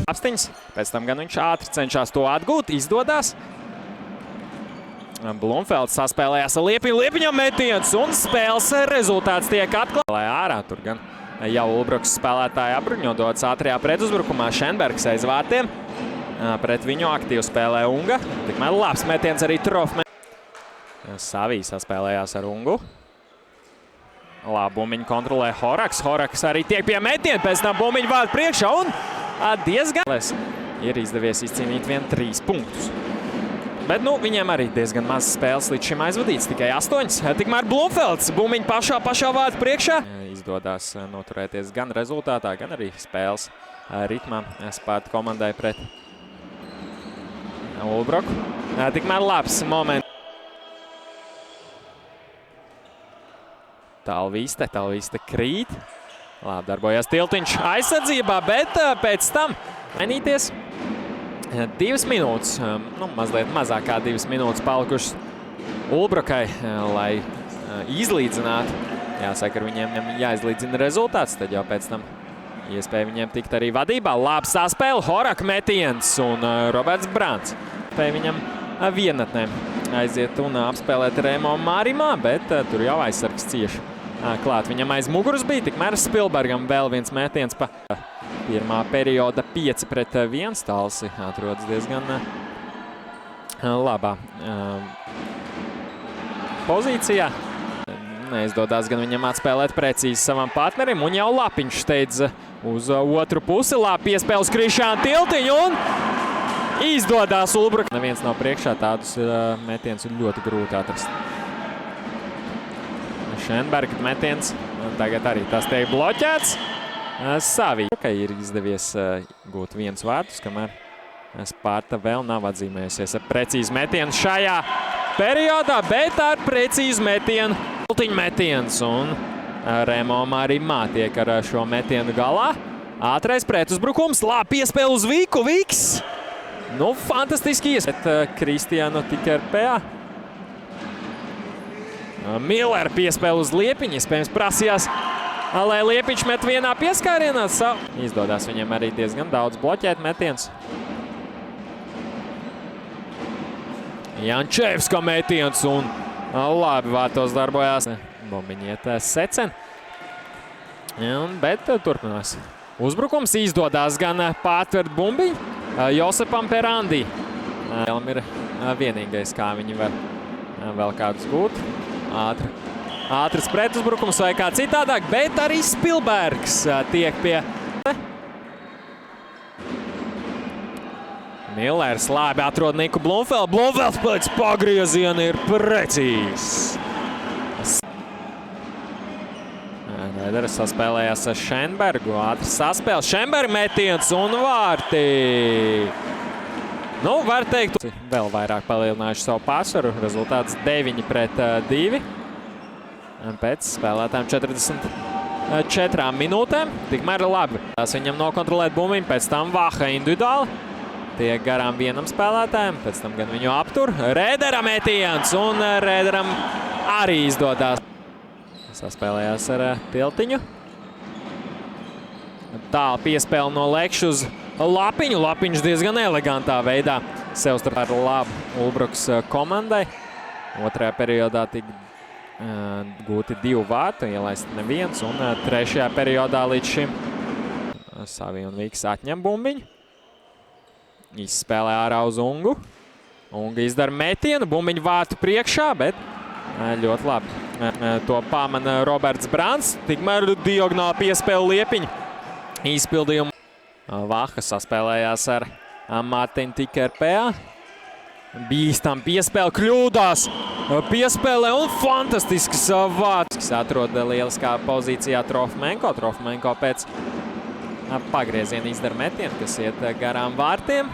Apstiņas, pēc tam gan viņš ātri cenšas to atgūt, izdodas. Blumfelds saspēlējās ar Liepiņu, Liepiņam metiens un spēles rezultāts tiek atklāts. Ārā tur gan jau Ulbruks spēlētāji apbruņo dodas ātrajā pretuzbrukumā. Šenbergs aiz vārtiem. Pret viņu aktīvi spēlē Unga. Tikmēr labs metiens arī Trofmē. Savī saspēlējās ar Ungu. Labi, bumbiņu kontrolē Horaks. Horaks arī tiek pie metiena, pēc tam bumbiņu vāda priekšā un diezgan ir izdevies izcīnīt vien 3 punktus. Bet nu, viņiem arī diezgan maz spēles līdz šim aizvadīts, tikai 8. Tikmēr Blumfelds bumbiņu pašā vāda priekšā. Izdodās noturēties gan rezultātā, gan arī spēles ritmā Sparta komandai pret Ulbruku. Tikmēr labs moments. Tālvīste krīt. Labi darbojās Tiltiņš aizsardzībā, bet pēc tam mainīties. 2 minūtes, mazliet mazāk kā 2 minūtes palikušas Ulbrukai, lai izlīdzinātu. Jāsaka, ar viņiem jāizlīdzina rezultāts, tad jau pēc tam iespēja viņiem tikt arī vadībā. Labi saspēle, Horaka metiens un Roberts Brants. Spēja viņam vienatnēm aiziet un apspēlēt Remo Mārimā, bet tur jau aizsargs cieši klāt. Viņam aiz muguras bija, tikmēr Spilbergam vēl viens metiens pa pirmā perioda 5-1. Talsi atrodas diezgan labā pozīcijā. Neizdodas gan viņam atspēlēt precīzi savam partnerim, un jau Lapiņš steidz uz otru pusi. Labi piespēle uz Krišānu Tiltiņu un izdodās Ulbruka. Neviens nav priekšā, tādus metienus ir ļoti grūti atrast. Šenberga metiens, un tagad arī tas tiek bloķēts. Savī. Ir izdevies gūt 1 vārtus, kamēr Sparta vēl nav atzīmējusies ar precīzu metienu šajā periodā, bet ar precīzu metienu Tiltiņa metiens. Un Remo Mārimā tiek ar šo metienu galā. Ātrais pretuzbrukums, labi piespēle uz Viku, Viks. Nu, fantastiski iespēt Kristiānu Tikerpējā. Miller piespēle uz Liepiņu, iespējams prasījās, lai Liepiņš met vienā pieskārienā. Izdodās viņam arī diezgan daudz bloķēt metiens. Jančevska metiens un labi vārtos darbojās. Bumbiņiet Secen. Bet turpinās. Uzbrukums izdodās gan pārtvert bumbiņu Josepam Perandī. Vēlam ir vienīgais, kā viņi var vēl kādus gūt. Ātrs pretuzbrukums vai kā citādāk, bet arī Spilbergs tiek pie. Millers labi atrod Niku Blumfeldu. Blumfelds pēc pagrieziena ir precīzs. Rēderis saspēlējās ar Šenbergu. Ātrs saspēle. Šenberga metiens un vārti. Nu, var teikt, vēl vairāk palielinājuši savu pārsvaru. Rezultāts 9-2. Pēc spēlētājiem 44 minūtēm. Tikmēr labi. Tās viņam nokontrolēt bumbiņu, pēc tam Vaha individuāli. Tiek garām vienam spēlētājiem, pēc tam gan viņu aptur. Rēdera metiens un Rēderam arī izdodās. Saspēlējās ar Tiltiņu. Tālu piespēle no Lekša uz Lapiņu. Lapiņš diezgan elegantā veidā sev starp ar labu Ulbrukas komandai. Otrajā periodā tika gūti 2 vārti, ielaist neviens. Un trešajā periodā līdz šim Savī un Viks atņem bumbiņu. Izspēlē ārā uz Ungu. Unga izdara metienu, bumbiņu vārtu priekšā, bet ļoti labi. To pamana Roberts Brants. Tikmēr diagonāli piespēle Liepiņu izpildījumu. Vaha saspēlējās ar Mārtiņu Tikerpējā. Bīstam piespēle, kļūdās. Piespēlē un fantastisks vārds. Atrod lieliskā pozīcijā Trofmenko. Trofmenko pēc pagrieziena izdara metienu, kas iet garām vārtiem.